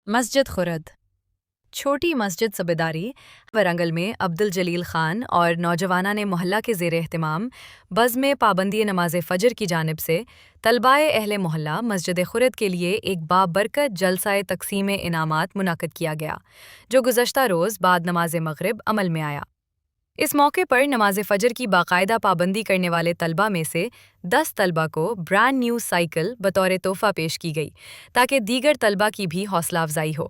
مسجد خرد چھوٹی مسجد صبیداری ورنگل میں عبدل جلیل خان اور نوجوانان محلہ کے زیر اہتمام بزم پابندی نماز فجر کی جانب سے طلبائے اہل محلہ مسجد خرد کے لیے ایک بابرکت جلسہ تقسیم انعامات منعقد کیا گیا، جو گزشتہ روز بعد نماز مغرب عمل میں آیا۔ اس موقع پر نماز فجر کی باقاعدہ پابندی کرنے والے طلبہ میں سے 10 طلبہ کو برانڈ نیو سائیکل بطور تحفہ پیش کی گئی تاکہ دیگر طلبہ کی بھی حوصلہ افزائی ہو۔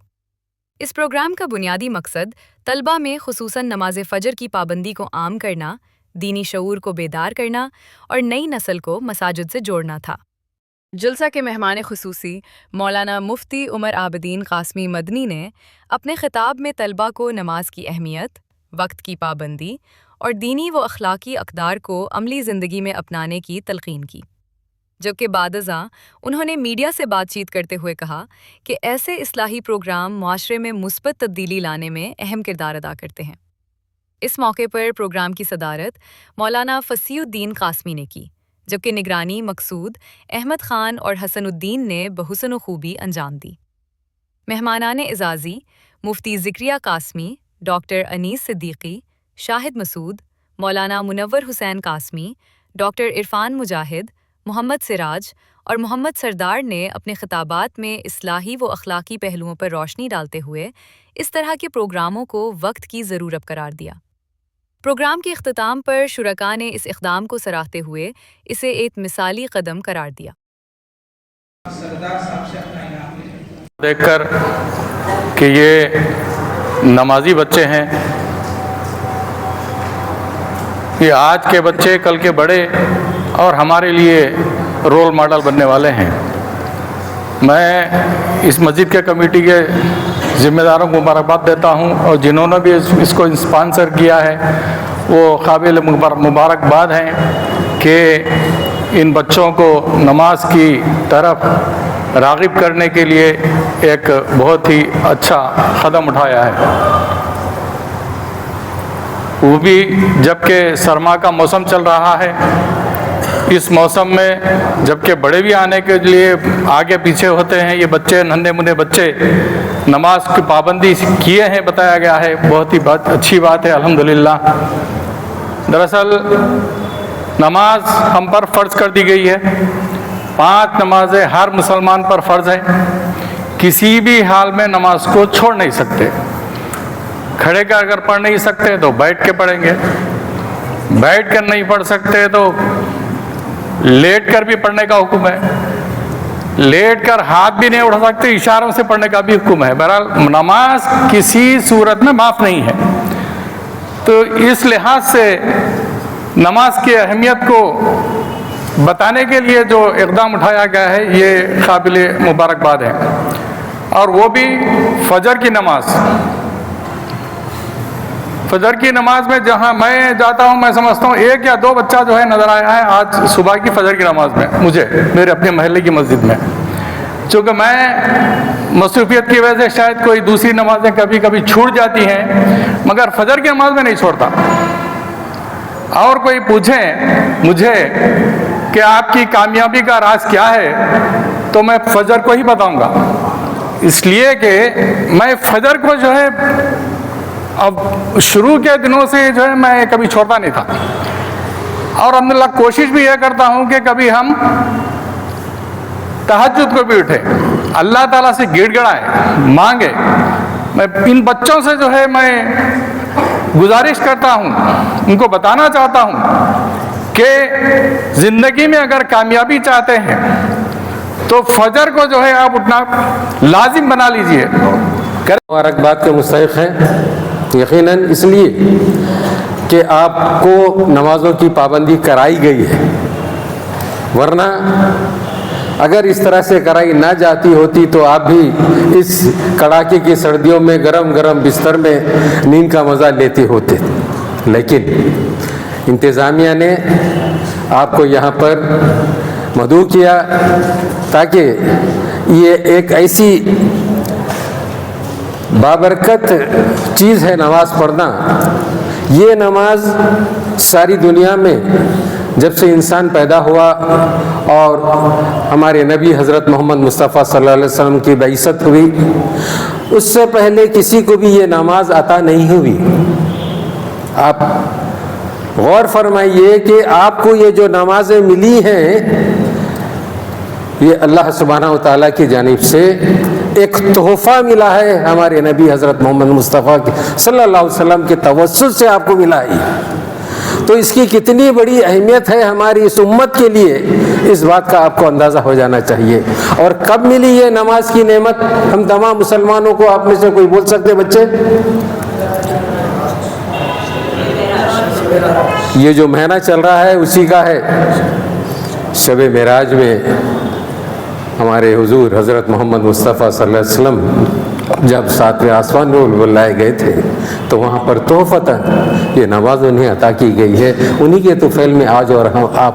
اس پروگرام کا بنیادی مقصد طلبہ میں خصوصاً نماز فجر کی پابندی کو عام کرنا، دینی شعور کو بیدار کرنا اور نئی نسل کو مساجد سے جوڑنا تھا۔ جلسہ کے مہمان خصوصی مولانا مفتی عمر عابدین قاسمی مدنی نے اپنے خطاب میں طلبہ کو نماز کی اہمیت، وقت کی پابندی اور دینی و اخلاقی اقدار کو عملی زندگی میں اپنانے کی تلقین کی، جبکہ بعد ازاں انہوں نے میڈیا سے بات چیت کرتے ہوئے کہا کہ ایسے اصلاحی پروگرام معاشرے میں مثبت تبدیلی لانے میں اہم کردار ادا کرتے ہیں۔ اس موقع پر پروگرام کی صدارت مولانا فصیح الدین قاسمی نے کی، جبکہ نگرانی مقصود احمد خان اور حسن الدین نے بحسن و خوبی انجام دی۔ مہمانان اعزازی مفتی ذکریہ قاسمی، ڈاکٹر انیس صدیقی، شاہد مسعود، مولانا منور حسین قاسمی، ڈاکٹر عرفان مجاہد، محمد سراج اور محمد سردار نے اپنے خطابات میں اصلاحی و اخلاقی پہلوؤں پر روشنی ڈالتے ہوئے اس طرح کے پروگراموں کو وقت کی ضرورت قرار دیا۔ پروگرام کے اختتام پر شرکاء نے اس اقدام کو سراہتے ہوئے اسے ایک مثالی قدم قرار دیا۔ دیکھ کر کہ یہ نمازی بچے ہیں، یہ آج کے بچے کل کے بڑے اور ہمارے لیے رول ماڈل بننے والے ہیں۔ میں اس مسجد کے کمیٹی کے ذمہ داروں کو مبارکباد دیتا ہوں، اور جنہوں نے بھی اس کو اسپانسر کیا ہے وہ قابل مبارکباد ہیں کہ ان بچوں کو نماز کی طرف راغب کرنے کے لیے ایک بہت ہی اچھا قدم اٹھایا ہے، وہ بھی جبکہ سرما کا موسم چل رہا ہے۔ اس موسم میں جبکہ بڑے بھی آنے کے لیے آگے پیچھے ہوتے ہیں، یہ بچے ننھے منھے بچے نماز کی پابندی کیے ہیں، بتایا گیا ہے، بہت ہی اچھی بات ہے، الحمدللہ۔ دراصل نماز ہم پر فرض کر دی گئی ہے، 5 نمازیں ہر مسلمان پر فرض ہیں، کسی بھی حال میں نماز کو چھوڑ نہیں سکتے۔ کھڑے کر اگر پڑھ نہیں سکتے تو بیٹھ کے پڑھیں گے، بیٹھ کر نہیں پڑھ سکتے تو لیٹ کر بھی پڑھنے کا حکم ہے، لیٹ کر ہاتھ بھی نہیں اٹھا سکتے، اشاروں سے پڑھنے کا بھی حکم ہے۔ بہرحال نماز کسی صورت میں معاف نہیں ہے۔ تو اس لحاظ سے نماز کی اہمیت کو بتانے کے لیے جو اقدام اٹھایا گیا ہے یہ قابل مبارکباد ہے، اور وہ بھی فجر کی نماز۔ فجر کی نماز میں جہاں میں جاتا ہوں، میں سمجھتا ہوں 1 یا 2 بچہ جو ہے نظر آیا ہے آج صبح کی فجر کی نماز میں مجھے، میرے اپنے محلے کی مسجد میں۔ چونکہ میں مصروفیت کی وجہ سے شاید کوئی دوسری نمازیں کبھی کبھی چھوٹ جاتی ہیں، مگر فجر کی نماز میں نہیں چھوڑتا۔ اور کوئی پوچھیں مجھے کہ آپ کی کامیابی کا راز کیا ہے، تو میں فجر کو ہی بتاؤں گا، اس لیے کہ میں فجر کو جو ہے اب شروع کے دنوں سے جو ہے میں کبھی چھوڑتا نہیں تھا، اور الحمدللہ کوشش بھی یہ کرتا ہوں کہ کبھی ہم تہجد کو بھی اٹھے، اللہ تعالیٰ سے گڑ گڑائے، مانگے۔ میں ان بچوں سے جو ہے میں گزارش کرتا ہوں، ان کو بتانا چاہتا ہوں کہ زندگی میں اگر کامیابی چاہتے ہیں تو فجر کو جو ہے آپ اٹھنا لازم بنا لیجئے۔ مبارکباد کے مستحق ہیں یقیناً، اس لیے کہ آپ کو نمازوں کی پابندی کرائی گئی ہے، ورنہ اگر اس طرح سے کرائی نہ جاتی ہوتی تو آپ بھی اس کڑاکے کی سردیوں میں گرم گرم بستر میں نیند کا مزہ لیتے ہوتے، لیکن انتظامیہ نے آپ کو یہاں پر مدعو کیا تاکہ یہ ایک ایسی بابرکت چیز ہے نماز پڑھنا۔ یہ نماز ساری دنیا میں جب سے انسان پیدا ہوا اور ہمارے نبی حضرت محمد مصطفیٰ صلی اللہ علیہ وسلم کی بعثت ہوئی، اس سے پہلے کسی کو بھی یہ نماز عطا نہیں ہوئی۔ آپ غور فرمائیے کہ آپ کو یہ جو نمازیں ملی ہیں، یہ اللہ سبحانہ و تعالیٰ کی جانب سے ایک تحفہ ملا ہے، ہمارے نبی حضرت محمد مصطفیٰ صلی اللہ علیہ وسلم کے توسط سے آپ کو ملا ہے۔ تو اس کی کتنی بڑی اہمیت ہے ہماری اس امت کے لیے، اس بات کا آپ کو اندازہ ہو جانا چاہیے۔ اور کب ملی یہ نماز کی نعمت ہم تمام مسلمانوں کو؟ آپ میں سے کوئی بول سکتے بچے؟ یہ جو مہینہ چل رہا ہے اسی کا ہے۔ شب معراج میں ہمارے حضور حضرت محمد مصطفیٰ صلی اللہ علیہ وسلم جب 7ویں آسمان میں بلائے گئے تھے تو وہاں پر تحفتاً یہ نماز انہیں عطا کی گئی ہے۔ انہی کے طفیل میں آج اور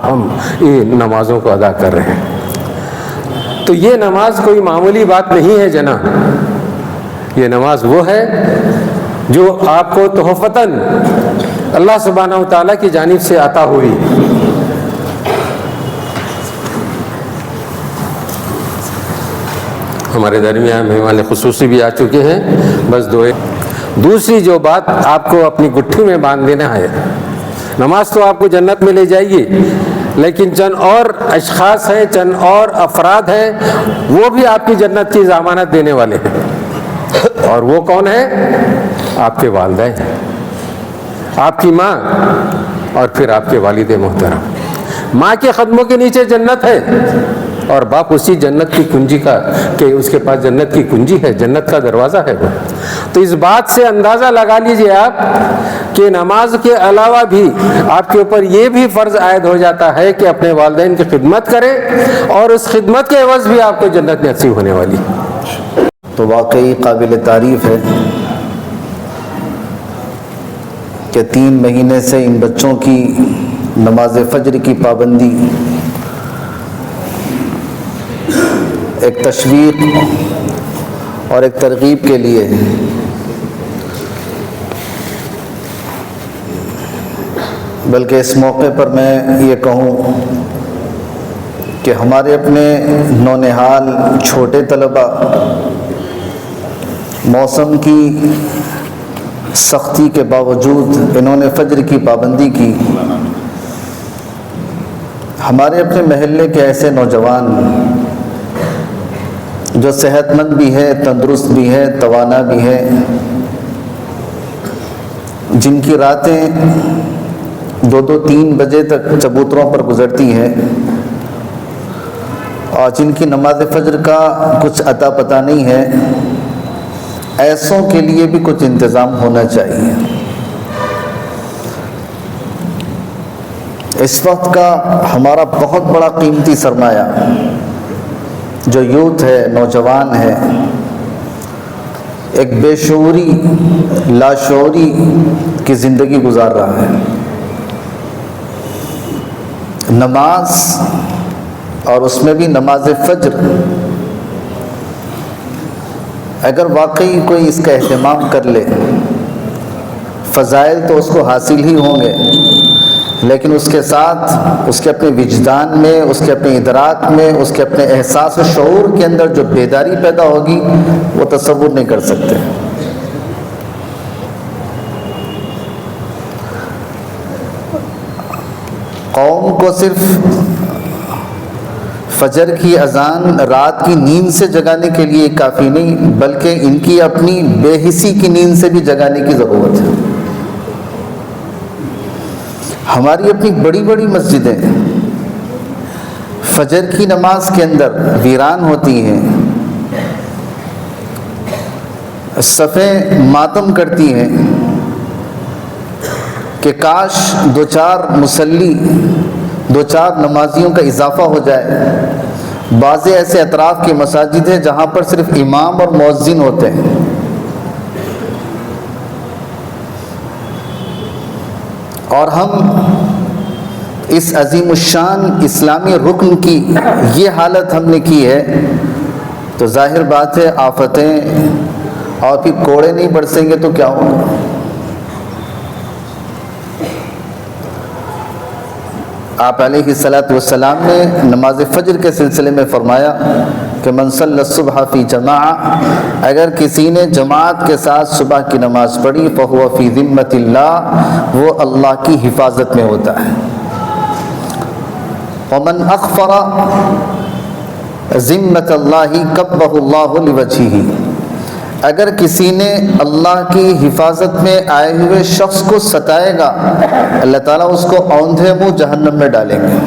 ہم یہ نمازوں کو ادا کر رہے ہیں۔ تو یہ نماز کوئی معمولی بات نہیں ہے جناب، یہ نماز وہ ہے جو آپ کو تحفتاً اللہ سبحانہ و تعالیٰ کی جانب سے عطا ہوئی۔ ہمارے درمیان مہمان خصوصی بھی آ چکے ہیں، بس دوسری جو بات آپ کو اپنی گٹھی میں باندھ دینا ہے، نماز تو آپ کو جنت میں لے جائے گی، لیکن چند اور اشخاص ہیں، چند اور افراد ہیں، وہ بھی آپ کی جنت کی ضمانت دینے والے ہیں۔ اور وہ کون ہے؟ آپ کے والدین، آپ کی ماں اور پھر آپ کے والد محترم۔ ماں کے قدموں کے نیچے جنت ہے اور باپ اسی جنت کی کنجی کا کہ اس کے پاس جنت کی کنجی ہے، جنت کا دروازہ ہے وہ۔ تو اس بات سے اندازہ لگا لیجئے آپ کہ نماز کے علاوہ بھی آپ کے اوپر یہ بھی فرض عائد ہو جاتا ہے کہ اپنے والدین کی خدمت کریں، اور اس خدمت کے عوض بھی آپ کو جنت نصیب ہونے والی۔ تو واقعی قابل تعریف ہے کہ 3 مہینے سے ان بچوں کی نماز فجر کی پابندی ایک تشویق اور ایک ترغیب کے لیے ہے۔ بلکہ اس موقع پر میں یہ کہوں کہ ہمارے اپنے نونہال چھوٹے طلباء موسم کی سختی کے باوجود انہوں نے فجر کی پابندی کی۔ ہمارے اپنے محلے کے ایسے نوجوان جو صحت مند بھی ہے، تندرست بھی ہے، توانا بھی ہے، جن کی راتیں 2-3 بجے تک چبوتروں پر گزرتی ہیں، اور جن کی نماز فجر کا کچھ عطا پتہ نہیں ہے، ایسوں کے لیے بھی کچھ انتظام ہونا چاہیے۔ اس وقت کا ہمارا بہت بڑا قیمتی سرمایہ جو یوتھ ہے، نوجوان ہے، ایک بے شعوری، لاشعوری کی زندگی گزار رہا ہے۔ نماز، اور اس میں بھی نماز فجر، اگر واقعی کوئی اس کا اہتمام کر لے، فضائل تو اس کو حاصل ہی ہوں گے، لیکن اس کے ساتھ اس کے اپنے وجدان میں، اس کے اپنے ادراک میں، اس کے اپنے احساس و شعور کے اندر جو بیداری پیدا ہوگی وہ تصور نہیں کر سکتے۔ قوم کو صرف فجر کی اذان رات کی نیند سے جگانے کے لیے کافی نہیں، بلکہ ان کی اپنی بے حسی کی نیند سے بھی جگانے کی ضرورت ہے۔ ہماری اپنی بڑی بڑی مسجدیں فجر کی نماز کے اندر ویران ہوتی ہیں، صفیں ماتم کرتی ہیں کہ کاش 2-4 مصلی، 2-4 نمازیوں کا اضافہ ہو جائے۔ بعض ایسے اطراف کی مساجد ہیں جہاں پر صرف امام اور مؤذن ہوتے ہیں۔ اور ہم اس عظیم الشان اسلامی رکن کی یہ حالت ہم نے کی ہے، تو ظاہر بات ہے آفتیں اور پھر کوڑے نہیں برسیں گے تو کیا ہوگا۔ آپ علیہ الصلاۃ والسلام نے نماز فجر کے سلسلے میں فرمایا کہ من صلی الصبح فی جماعہ، اگر کسی نے جماعت کے ساتھ صبح کی نماز پڑھی فہو فی ذمۃ اللہ، وہ اللہ کی حفاظت میں ہوتا ہے۔ ومن اخفر ذمۃ اللہ کبہ اللہ لوجہہ، اگر کسی نے اللہ کی حفاظت میں آئے ہوئے شخص کو ستائے گا، اللہ تعالیٰ اس کو اوندھے منہ جہنم میں ڈالیں گے۔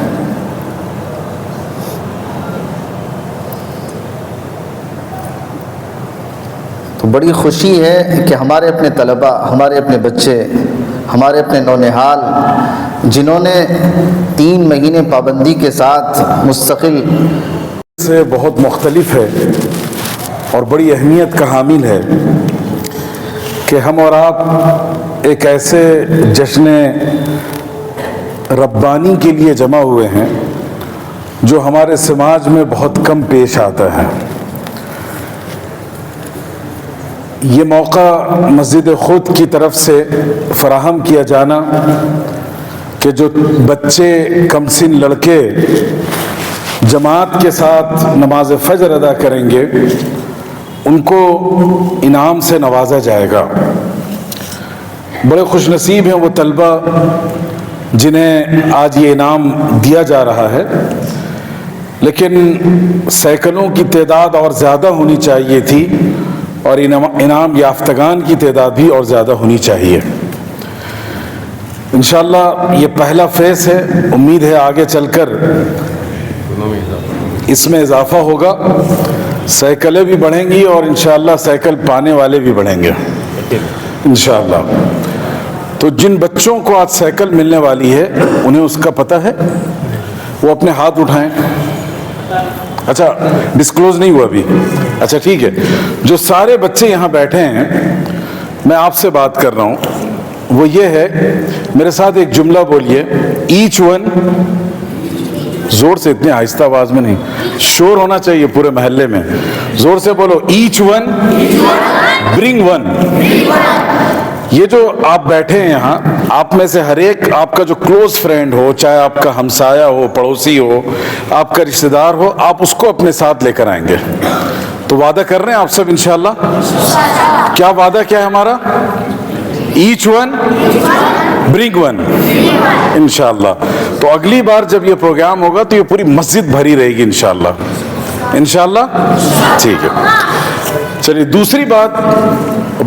تو بڑی خوشی ہے کہ ہمارے اپنے طلباء، ہمارے اپنے بچے، ہمارے اپنے نونہال جنہوں نے 3 مہینے پابندی کے ساتھ مستقل سے بہت مختلف ہے اور بڑی اہمیت کا حامل ہے کہ ہم اور آپ ایک ایسے جشن ربانی کے لیے جمع ہوئے ہیں جو ہمارے سماج میں بہت کم پیش آتا ہے۔ یہ موقع مسجد خود کی طرف سے فراہم کیا جانا کہ جو بچے کمسن لڑکے جماعت کے ساتھ نماز فجر ادا کریں گے ان کو انعام سے نوازا جائے گا۔ بڑے خوش نصیب ہیں وہ طلبہ جنہیں آج یہ انعام دیا جا رہا ہے، لیکن سینکڑوں کی تعداد اور زیادہ ہونی چاہیے تھی اور انعام یافتگان کی تعداد بھی اور زیادہ ہونی چاہیے۔ انشاءاللہ یہ پہلا فیز ہے، امید ہے آگے چل کر اس میں اضافہ ہوگا، سائیکلیں بھی بڑھیں گی اور انشاءاللہ سائیکل پانے والے بھی بڑھیں گے انشاءاللہ۔ تو جن بچوں کو آج سائیکل ملنے والی ہے انہیں اس کا پتہ ہے، وہ اپنے ہاتھ اٹھائیں۔ اچھا ڈسکلوز نہیں ہوا ابھی، اچھا ٹھیک ہے۔ جو سارے بچے یہاں بیٹھے ہیں میں آپ سے بات کر رہا ہوں وہ یہ ہے، میرے ساتھ ایک جملہ بولیے، ایچ ون، زور سے، اتنے آہستہ آواز میں نہیں، شور ہونا چاہیے پورے محلے میں، زور سے بولو، ایچ ون برنگ ون۔ یہ جو آپ بیٹھے ہیں یہاں، آپ میں سے ہر ایک آپ کا جو کلوز فرینڈ ہو، چاہے آپ کا ہمسایہ ہو، پڑوسی ہو، آپ کا رشتہ دار ہو، آپ اس کو اپنے ساتھ لے کر آئیں گے۔ تو وعدہ کر رہے ہیں آپ سب انشاءاللہ؟ کیا وعدہ کیا ہے ہمارا؟ ایچ ون برنگ ون انشاءاللہ۔ تو اگلی بار جب یہ پروگرام ہوگا تو یہ پوری مسجد بھری رہے گی انشاءاللہ، انشاءاللہ ٹھیک ہے۔ چلیے دوسری بات،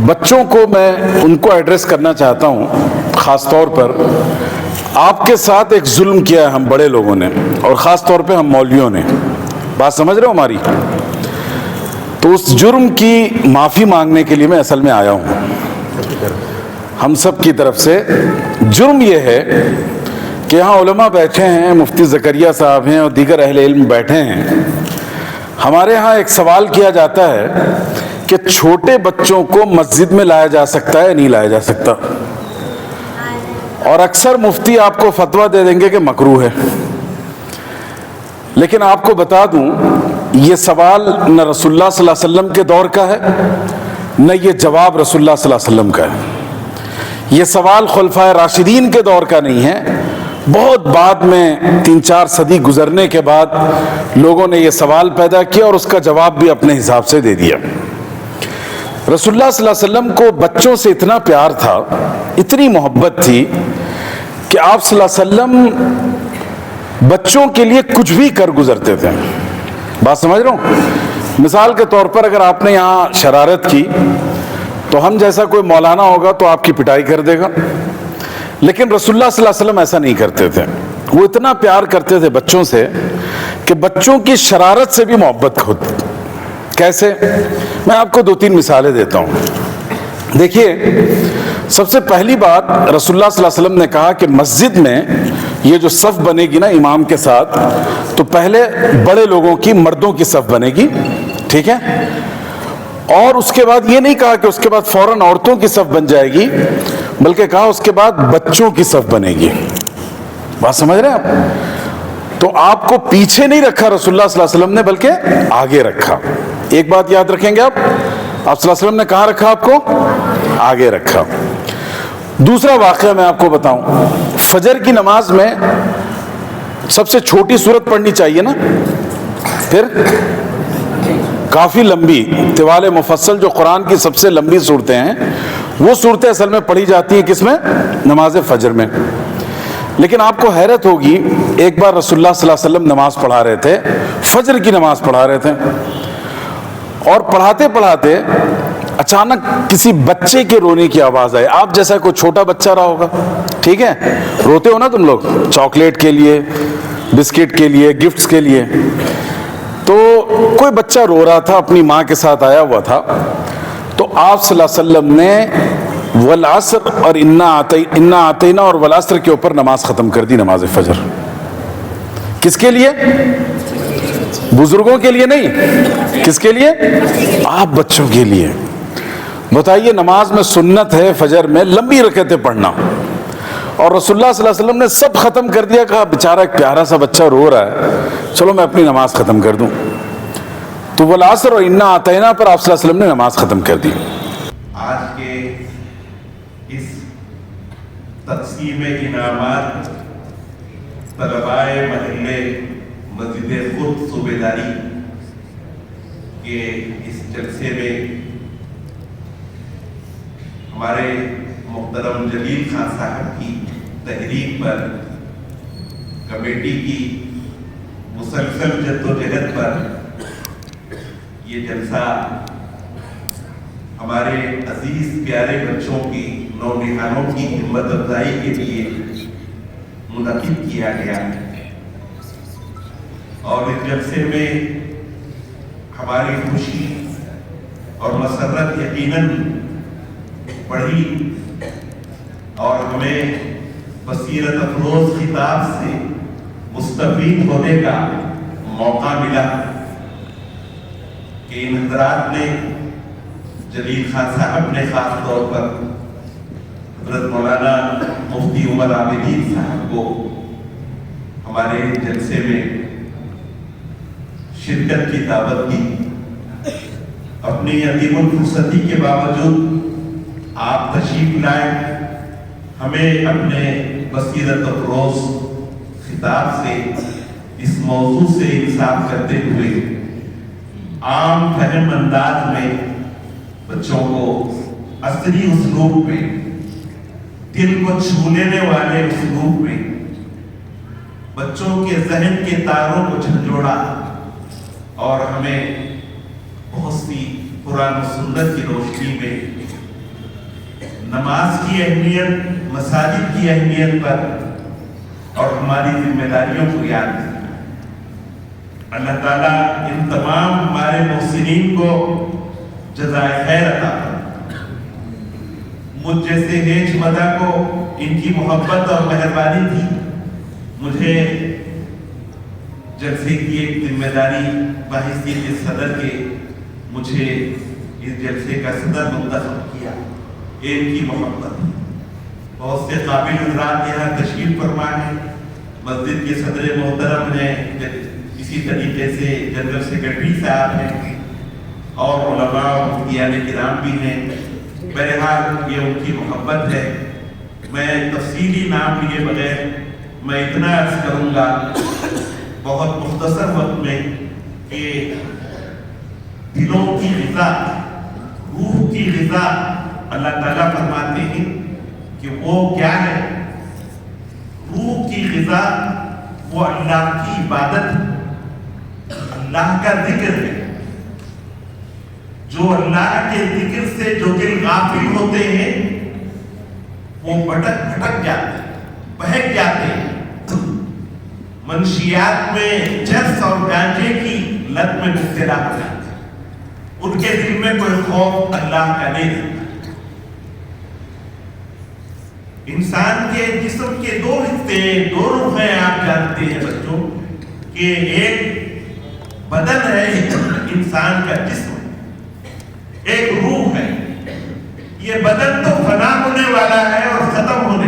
بچوں کو میں ان کو ایڈریس کرنا چاہتا ہوں، خاص طور پر آپ کے ساتھ ایک ظلم کیا ہے ہم بڑے لوگوں نے، اور خاص طور پہ ہم مولویوں نے، بات سمجھ رہے ہو ہماری؟ تو اس جرم کی معافی مانگنے کے لیے میں اصل میں آیا ہوں ہم سب کی طرف سے۔ جرم یہ ہے کہ یہاں علماء بیٹھے ہیں، مفتی زکریا صاحب ہیں اور دیگر اہل علم بیٹھے ہیں، ہمارے ہاں ایک سوال کیا جاتا ہے کہ چھوٹے بچوں کو مسجد میں لایا جا سکتا ہے یا نہیں لایا جا سکتا، اور اکثر مفتی آپ کو فتویٰ دے دیں گے کہ مکروہ ہے۔ لیکن آپ کو بتا دوں یہ سوال نہ رسول اللہ صلی اللہ علیہ وسلم کے دور کا ہے، نہ یہ جواب رسول اللہ صلی اللہ علیہ وسلم کا ہے۔ یہ سوال خلفائے راشدین کے دور کا نہیں ہے، بہت بعد میں 3-4 صدی گزرنے کے بعد لوگوں نے یہ سوال پیدا کیا اور اس کا جواب بھی اپنے حساب سے دے دیا۔ رسول اللہ صلی اللہ علیہ وسلم کو بچوں سے اتنا پیار تھا، اتنی محبت تھی کہ آپ صلی اللہ علیہ وسلم بچوں کے لیے کچھ بھی کر گزرتے تھے۔ بات سمجھ رہا ہوں؟ مثال کے طور پر اگر آپ نے یہاں شرارت کی تو ہم جیسا کوئی مولانا ہوگا تو آپ کی پٹائی کر دے گا، لیکن رسول اللہ صلی اللہ علیہ وسلم ایسا نہیں کرتے تھے۔ وہ اتنا پیار کرتے تھے بچوں سے کہ بچوں کی شرارت سے بھی محبت ہوتی۔ کیسے؟ میں آپ کو 2-3 مثالیں دیتا ہوں۔ دیکھیے، سب سے پہلی بات رسول اللہ صلی اللہ علیہ وسلم نے کہا کہ مسجد میں یہ جو صف بنے گی نا امام کے ساتھ، تو پہلے بڑے لوگوں کی، مردوں کی صف بنے گی، ٹھیک ہے؟ اور اس کے بعد یہ نہیں کہا کہ اس کے بعد فوراً عورتوں کی صف بن جائے گی، بلکہ کہا اس کے بعد بچوں کی صف بنے گی۔ بات سمجھ رہے ہیں آپ؟ تو آپ کو پیچھے نہیں رکھا رسول اللہ صلی اللہ علیہ وسلم نے، بلکہ آگے رکھا۔ ایک بات یاد رکھیں گے آپ صلی اللہ علیہ وسلم نے کہاں رکھا؟ آپ کو آگے رکھا۔ دوسرا واقعہ میں آپ کو بتاؤں، فجر کی نماز میں سب سے چھوٹی صورت پڑھنی چاہیے نا، پھر کافی لمبی طوال مفصل جو قرآن کی سب سے لمبی صورتیں ہیں وہ صورتیں اصل میں پڑھی جاتی ہیں کس میں؟ نماز فجر میں. لیکن آپ کو حیرت ہوگی، ایک بار رسول اللہ صلی اللہ علیہ وسلم نماز پڑھا رہے تھے، فجر کی نماز پڑھا رہے تھے، اور پڑھاتے پڑھاتے اچانک کسی بچے کے رونے کی آواز آئی. آپ جیسا کوئی چھوٹا بچہ رہا ہوگا، ٹھیک ہے، روتے ہو نا تم لوگ چاکلیٹ کے لیے، بسکٹ کے لیے، گفٹس کے لیے. تو کوئی بچہ رو رہا تھا، اپنی ماں کے ساتھ آیا ہوا تھا. تو آپ صلی اللہ علیہ وسلم نے والعصر اور انا آتینا اور والعصر کے اوپر نماز ختم کر دی، نماز فجر. کس کے لیے؟ بزرگوں کے لیے نہیں، کس کے لیے؟ آپ بچوں کے لیے. بتائیے، نماز میں سنت ہے فجر میں لمبی رکعتیں پڑھنا، اور رسول اللہ صلی اللہ علیہ وسلم نے سب ختم کر دیا. کہا بیچارہ ایک پیارا سا بچہ رو رہا ہے، چلو میں اپنی نماز ختم کر دوں. تو والعصر اور انا آتینا پر آپ صلی اللہ علیہ وسلم نے نماز ختم کر دی. آج کے اس تقسیم انعامات طلباء محلے مسجد خود صوبیداری کے اس جلسے میں ہمارے محترم جلیل خان صاحب کی تحریک پر، کمیٹی کی مسلسل جدوجہد پر یہ جلسہ ہمارے عزیز پیارے بچوں کی، نونہالوں کی ہمت افزائی کے لیے منعقد کیا گیا. اور اس جلسے میں ہماری خوشی اور مسرت یقیناً بڑھی، اور ہمیں بصیرت افروز خطاب سے مستفید ہونے کا موقع ملا کہ ان حضرات نے، جلیل خان صاحب نے خاص طور پر حضرت مولانا مفتی عمر عابدین صاحب کو ہمارے جلسے میں شرکت کی دعوت دی. اپنی عظیم الفرصتی کے باوجود آپ تشریف لائے، ہمیں اپنے بصیرت افروز خطاب سے، اس موضوع سے انصاف کرتے ہوئے عام فہم انداز میں بچوں کو عصری اسلوب میں، دل کو چھو لینے والے اسلوب میں بچوں کے ذہن کے تاروں کو جھنجھوڑا، اور ہمیں بہت سی قرآن و سنت کی روشنی میں نماز کی اہمیت، مساجد کی اہمیت پر اور ہماری ذمہ داریوں کو یاد دیا. اللہ تعالیٰ ان تمام ہمارے محسنین کو جزائے خیر عطا فرمائے. مجھ جیسے ہیج مدہ کو ان کی محبت اور مہربانی تھی. مجھے جلسے کی ایک ذمہ داری بحیثیت صدر کے مجھے اس جلسے کا صدر منتخب کیا. ایک کی محبت، بہت سے قابل حضرات یہاں تشریف فرما ہیں، مسجد کے صدر محترم ہیں، اسی طریقے سے جنرل سیکرٹری صاحب ہیں، اور علماء و مفتیان کرام بھی ہیں. بہرحال یہ ان کی محبت ہے. میں تفصیلی نام لیے بغیر میں اتنا عرض کروں گا بہت مختصر وقت میں کہ دلوں کی غذا، روح کی غذا اللہ تعالیٰ فرماتے ہیں کہ وہ کیا ہے؟ روح کی غذا وہ اللہ کی عبادت، اللہ کا ذکر ہے. جو اللہ کے ذکر سے جو دل غافل ہوتے ہیں وہ بھٹک جاتے ہیں، بہک جاتے ہیں، منشیات میں چرس اور گانجے کی لت میں مبتلا ہو جاتے ہیں. ان کے دل میں کوئی خوف اللہ کا نہیں رہتا. انسان کے جسم کے دو حصے، دو روح ہیں. آپ جانتے ہیں بچوں کہ ایک بدن ہے، انسان کا جسم، ایک روح ہے. یہ بدن تو فنا ہونے والا ہے اور ختم ہونے